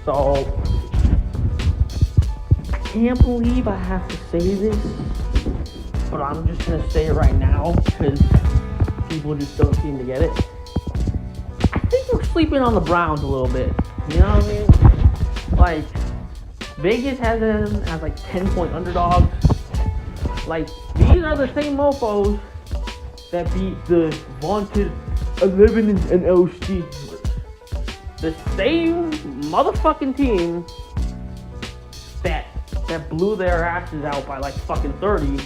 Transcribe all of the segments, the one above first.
So I can't believe I have to say this, but I'm just gonna say it right now because people just don't seem to get it. I think we're sleeping on the Browns a little bit. You know what I mean? Like, Vegas has them as like 10-point underdogs. Like, these are the same mofos that beat the vaunted 11-0 Steelers. The same motherfucking team that blew their asses out by like fucking 30.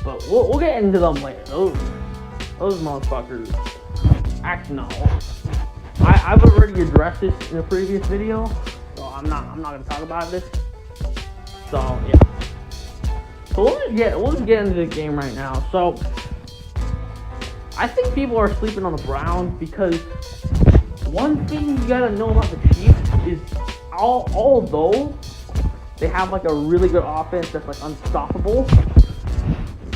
But we'll get into them later. Those motherfuckers. Actually, no. I've already addressed this in a previous video, so I'm not gonna talk about this. So yeah. So we'll just get into the game right now. So I think people are sleeping on the Browns because one thing you gotta know about the Chiefs is although they have like a really good offense that's like unstoppable,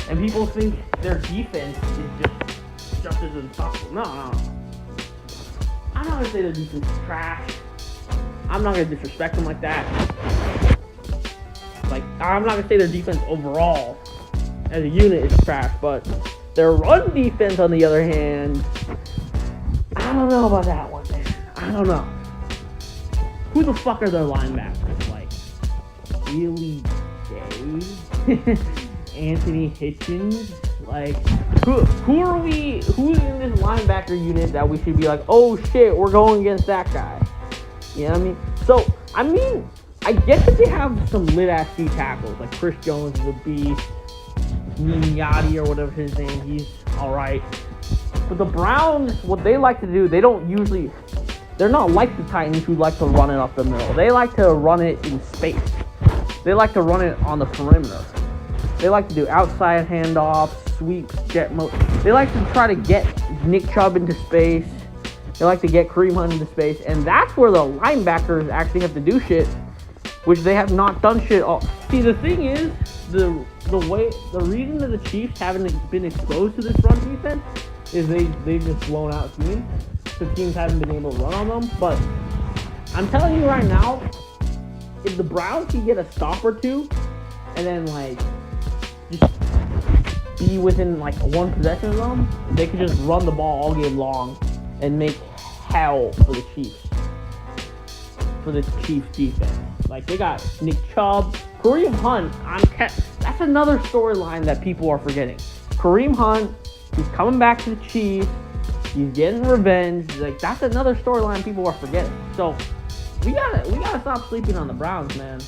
and people think their defense is just as unstoppable. No. I'm not gonna say their defense is trash. I'm not gonna disrespect them like that. Like, I'm not gonna say their defense overall as a unit is trash, but their run defense, on the other hand, I don't know about that one, man. I don't know. Who the fuck are their linebackers? Like, Willie Day? Anthony Hitchens? Like, who's in this linebacker unit that we should be like, oh shit, we're going against that guy? You know what I mean? So, I mean, I get that they have some lit-ass D tackles, like Chris Jones is a beast, Niniati or whatever his name, he's alright. But the Browns, what they like to do, they're not like the Titans who like to run it up the middle. They like to run it in space. They like to run it on the perimeter. They like to do outside handoffs, sweeps, jet mode. They like to try to get Nick Chubb into space. They like to get Kareem Hunt into space. And that's where the linebackers actually have to do shit, which they have not done shit all. See, the thing is, the reason that the Chiefs haven't been exposed to this run defense is they've just blown out teams. The teams haven't been able to run on them. But I'm telling you right now, if the Browns can get a stop or two, and then like just be within like one possession of them, they could just run the ball all game long and make hell for the Chiefs. For the Chiefs defense. Like, they got Nick Chubb, Kareem Hunt. That's another storyline that people are forgetting. Kareem Hunt, he's coming back to the Chiefs. He's getting revenge. Like, that's another storyline people are forgetting. So we gotta stop sleeping on the Browns, man.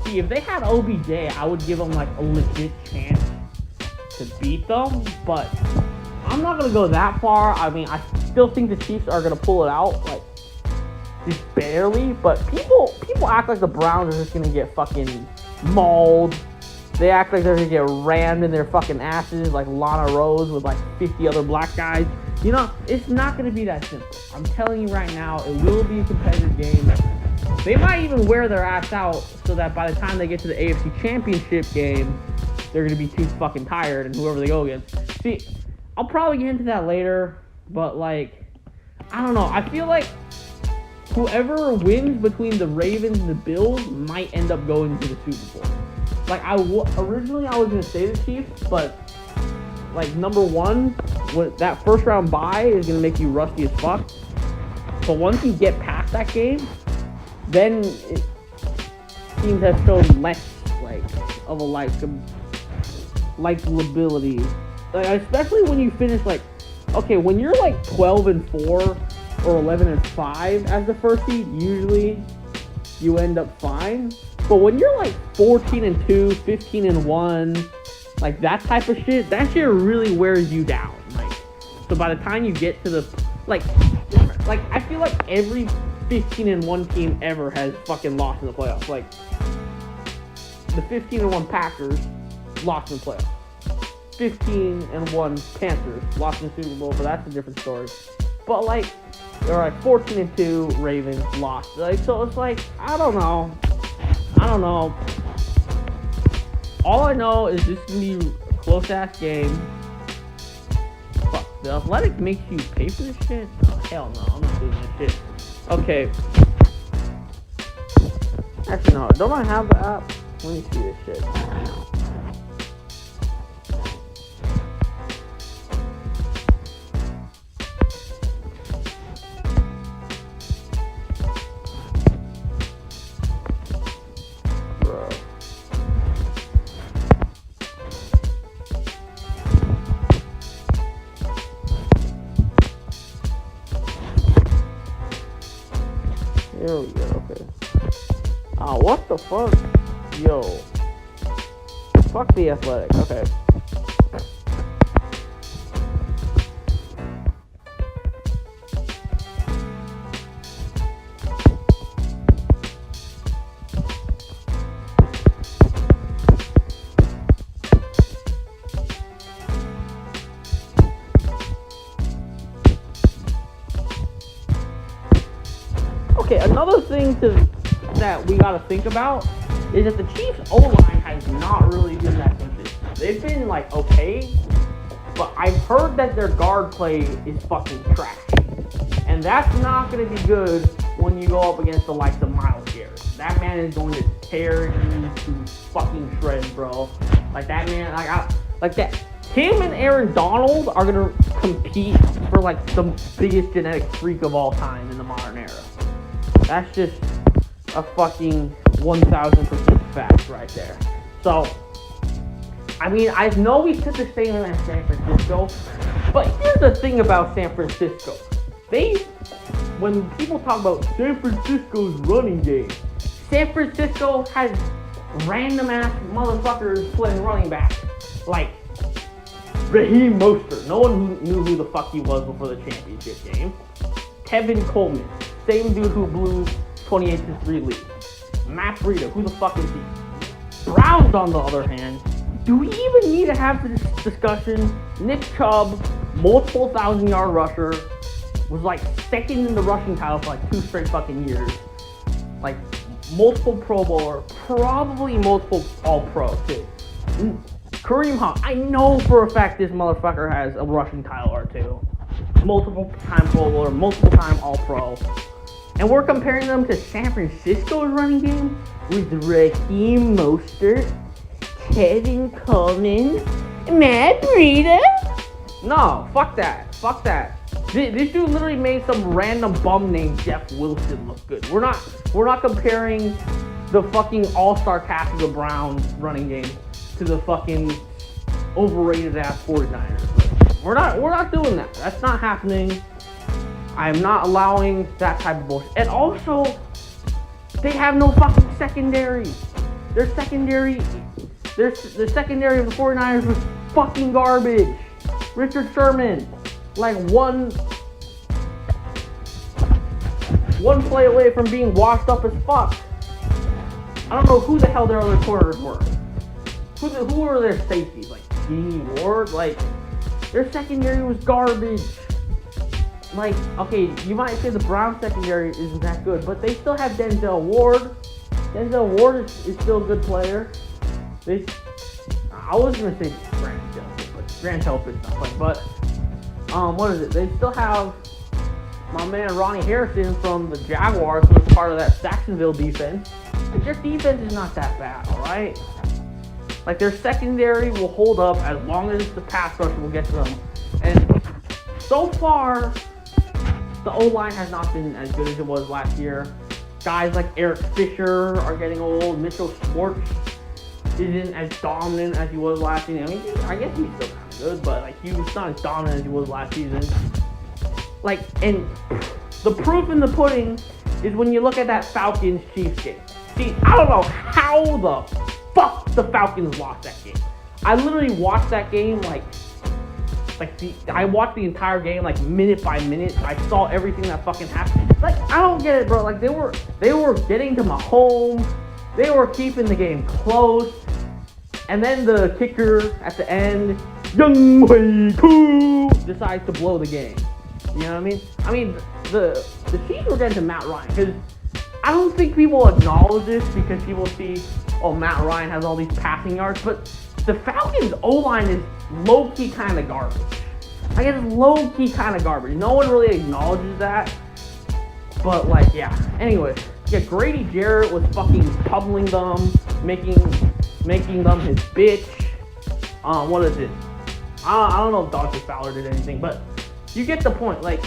See, if they had OBJ, I would give them like a legit chance to beat them. But I'm not gonna go that far. I mean, I still think the Chiefs are gonna pull it out, like, just barely. But people act like the Browns are just gonna get fucking mauled. They act like they're gonna get rammed in their fucking asses like Lana Rose with like 50 other black guys. You know, it's not gonna be that simple. I'm telling you right now, it will be a competitive game. They might even wear their ass out so that by the time they get to the AFC Championship game, they're gonna be too fucking tired, and whoever they go against. See, I'll probably get into that later, but like, I don't know. I feel like whoever wins between the Ravens and the Bills might end up going to the Super Bowl. Like, originally I was gonna say the Chiefs, but like, number one, that first round bye is gonna make you rusty as fuck. But once you get past that game, then teams have shown less like of a likability. Like, especially when you finish like, okay, when you're like 12-4 or 11-5 as the first seed, usually you end up fine. But when you're like 14-2, 15-1, like that type of shit, that shit really wears you down. Like, so by the time you get to the like I feel like every 15-1 team ever has fucking lost in the playoffs. Like, the 15-1 Packers lost in the playoffs. 15-1 Panthers lost in the Super Bowl, but that's a different story. But like, or like 14-2 Ravens lost. Like, so it's like, I don't know. All I know is this is gonna be a close ass game. Fuck, the Athletic makes you pay for this shit? Oh, hell no, I'm not doing that shit. Okay, Actually, no. Don't I have the app? Let me see this shit. Bro. Here we go. Okay. Oh, what the fuck? Yo. Fuck the Athletic. Okay. Okay, another thing that we gotta think about is that the Chiefs' O-line has not really been that consistent. They've been, like, okay, but I've heard that their guard play is fucking trash. And that's not gonna be good when you go up against the likes of Myles Garrett. That man is going to tear you to fucking shreds, bro. Like, that man, like that. Him and Aaron Donald are gonna compete for, like, the biggest genetic freak of all time in the modern era. That's just a fucking 1,000% fact right there. So, I mean, I know we took the same as San Francisco, but here's the thing about San Francisco. When people talk about San Francisco's running game, San Francisco has random ass motherfuckers playing running back. Like, Raheem Mostert. No one knew who the fuck he was before the championship game. Kevin Coleman. Same dude who blew 28-3 lead. Matt Breida, who the fuck is he? Browns, on the other hand, do we even need to have this discussion? Nick Chubb, multiple 1,000-yard rusher, was like second in the rushing title for like 2 straight fucking years. Like, multiple Pro Bowler, probably multiple All-Pro too. Kareem Hunt, I know for a fact this motherfucker has a rushing title or 2. Multiple time Pro Bowler, multiple time All-Pro. And we're comparing them to San Francisco's running game with Raheem Mostert, Kevin Coleman, Matt Breida. No, fuck that. Fuck that. This dude literally made some random bum named Jeff Wilson look good. We're not comparing the fucking all-star cast of the Browns running game to the fucking overrated ass 49ers. We're not doing that. That's not happening. I am not allowing that type of bullshit. And also, they have no fucking secondary. Their secondary of the 49ers was fucking garbage. Richard Sherman, like one play away from being washed up as fuck. I don't know who the hell their other corners were. Who were their safeties? Like Genie Ward? Like, their secondary was garbage. Like, okay, you might say the Browns secondary isn't that good, but they still have Denzel Ward. Denzel Ward is still a good player. I was gonna say Grant Delpit's not playing, but what is it? They still have my man Ronnie Harrison from the Jaguars, who was part of that Jacksonville defense. But their defense is not that bad, all right? Like, their secondary will hold up as long as the pass rush will get to them. And so far, the O-line has not been as good as it was last year. Guys like Eric Fisher are getting old. Mitchell Schwartz isn't as dominant as he was last season. I mean, I guess he's still kind of good, but like, he was not as dominant as he was last season. Like, and the proof in the pudding is when you look at that Falcons-Chiefs game. See, I don't know how the fuck the Falcons lost that game. I literally watched that game I watched the entire game like minute by minute. I saw everything that fucking happened. Like, I don't get it, bro. Like, they were getting to Mahomes. They were keeping the game close. And then the kicker at the end, Younghoe Koo, decides to blow the game. You know what I mean? I mean, the Chiefs were getting to Matt Ryan, because I don't think people acknowledge this because people see, oh, Matt Ryan has all these passing yards, but the Falcons' O-line is low-key kind of garbage. I guess it's low-key kind of garbage. No one really acknowledges that. But, like, yeah. Anyways, Yeah, Grady Jarrett was fucking pummeling them, making them his bitch. What is it? I don't know if Dante Fowler did anything, but you get the point. Like,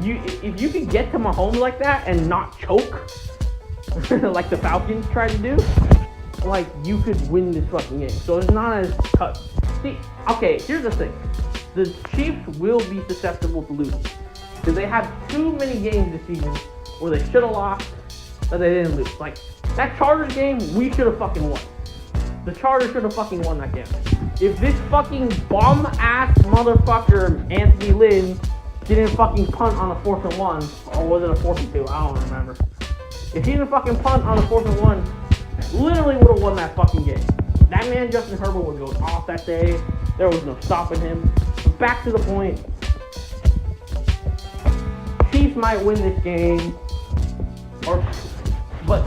if you could get to Mahomes like that and not choke, like the Falcons tried to do, like, you could win this fucking game. So it's not as cut. See, okay, here's the thing. The Chiefs will be susceptible to losing because they have too many games this season where they should have lost, but they didn't lose. Like, that Chargers game, we should have fucking won. The Chargers should have fucking won that game. If this fucking bum-ass motherfucker, Anthony Lynn, didn't fucking punt on a 4th and 1, or was it a 4th and 2? I don't remember. If he didn't fucking punt on a 4th and 1, literally would have won that fucking game. That man, Justin Herbert, was going off that day. There was no stopping him. But back to the point. Chiefs might win this game. But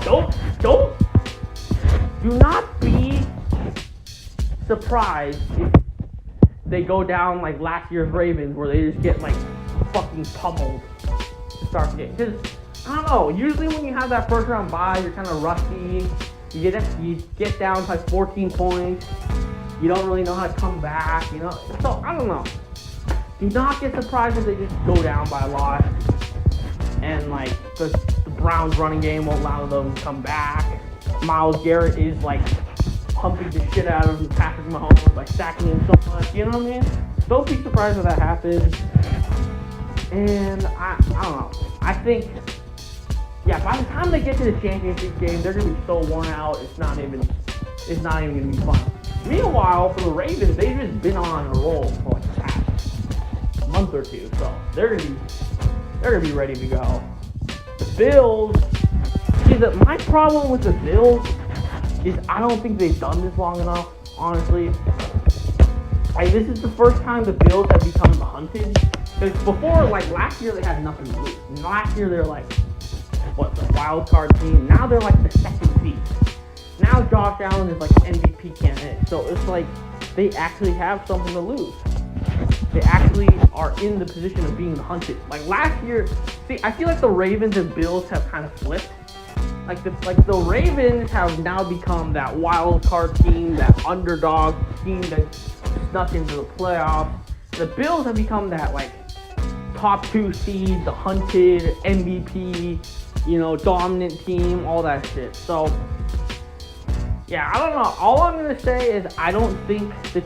do not be surprised if they go down like last year's Ravens, where they just get like fucking pummeled to start the game. Because, I don't know, usually when you have that first round bye, you're kind of rusty. You get down to like 14 points. You don't really know how to come back, you know? So, I don't know. Do not get surprised if they just go down by a lot. And, like, the Browns running game won't allow them to come back. Myles Garrett is, like, pumping the shit out of Patrick Mahomes by sacking him so much. You know what I mean? Don't be surprised if that happens. And, I don't know. I think... Yeah, by the time they get to the championship game, they're gonna be so worn out. It's not even gonna be fun. Meanwhile, for the Ravens, they've just been on a roll for like the past month or two, so they're gonna be ready to go. The Bills. See, my problem with the Bills is I don't think they've done this long enough. Honestly, like, this is the first time the Bills have become the hunted. Because before, like last year, they had nothing to lose. And last year, they're like, the wild card team. Now they're like the second seed. Now Josh Allen is like an MVP candidate. So it's like they actually have something to lose. They actually are in the position of being the hunted. Like last year, see, I feel like the Ravens and Bills have kind of flipped. Like the Ravens have now become that wild card team, that underdog team that snuck into the playoffs. The Bills have become that like top 2 seed, the hunted MVP, you know, dominant team, all that shit. So, yeah, I don't know. All I'm going to say is I don't think the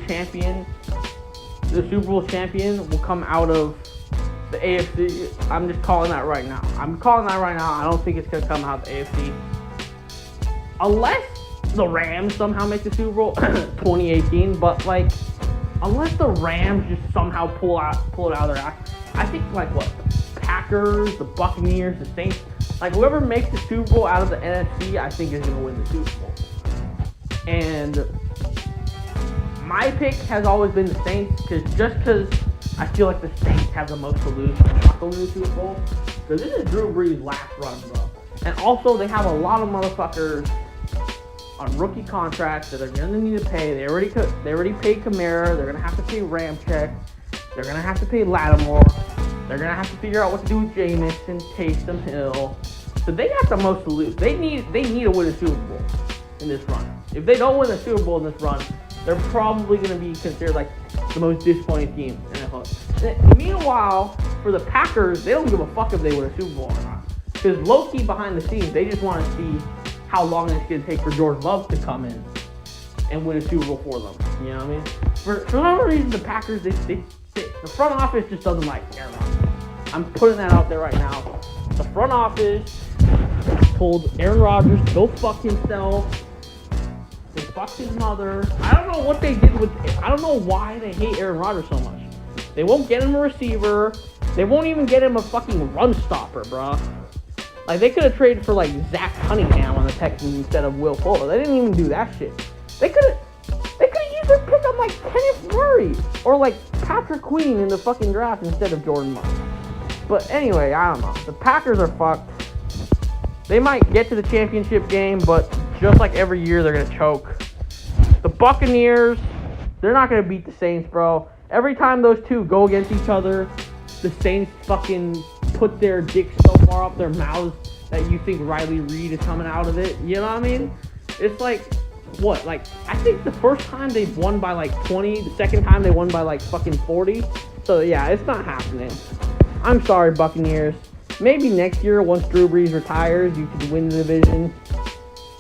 Super Bowl champion will come out of the AFC. I'm just calling that right now. I don't think it's going to come out of the AFC. Unless the Rams somehow make the Super Bowl 2018. But, like, unless the Rams just somehow pull it out of their ass. I think, like, what? The Packers, the Buccaneers, the Saints. Like, whoever makes the Super Bowl out of the NFC, I think is going to win the Super Bowl. And my pick has always been the Saints, because I feel like the Saints have the most to lose. I'm not going to win the Super Bowl. Because this is Drew Brees' last run, bro. And also, they have a lot of motherfuckers on rookie contracts that are going to need to pay. They already paid Kamara. They're going to have to pay Ramczyk. They're going to have to pay Lattimore. They're going to have to figure out what to do with Jameis, Taysom Hill. So they got the most to lose. They need to win a Super Bowl in this run. If they don't win a Super Bowl in this run, they're probably going to be considered like the most disappointing team in the NFL. Meanwhile, for the Packers, they don't give a fuck if they win a Super Bowl or not. Because low-key behind the scenes, they just want to see how long it's going to take for Jordan Love to come in and win a Super Bowl for them. You know what I mean? For some reason, the Packers, the front office just doesn't like Aaron Rodgers. I'm putting that out there right now. The front office told Aaron Rodgers to go fuck himself. They fucked his mother. I don't know what they did I don't know why they hate Aaron Rodgers so much. They won't get him a receiver. They won't even get him a fucking run stopper, bro. Like, they could have traded for, like, Zach Cunningham on the Texans instead of Will Fuller. They didn't even do that shit. They could have used their pick on, like, Kenneth Murray or, like, Patrick Queen in the fucking draft instead of Jordan Love. But anyway, I don't know. The Packers are fucked. They might get to the championship game, but just like every year, they're going to choke. The Buccaneers, they're not going to beat the Saints, bro. Every time those two go against each other, the Saints fucking put their dicks so far up their mouths that you think Riley Reid is coming out of it. You know what I mean? It's like, what? Like, I think the first time they've won by like 20, the second time they won by like fucking 40. So yeah, it's not happening. I'm sorry, Buccaneers. Maybe next year, once Drew Brees retires, you could win the division.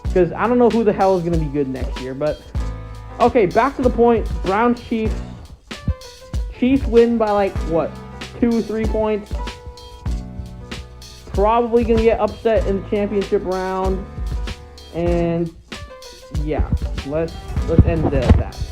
Because I don't know who the hell is going to be good next year. But, okay, back to the point. Browns, Chiefs. Chiefs win by like, what, 2-3 points. Probably going to get upset in the championship round. And, yeah, let's end it at that.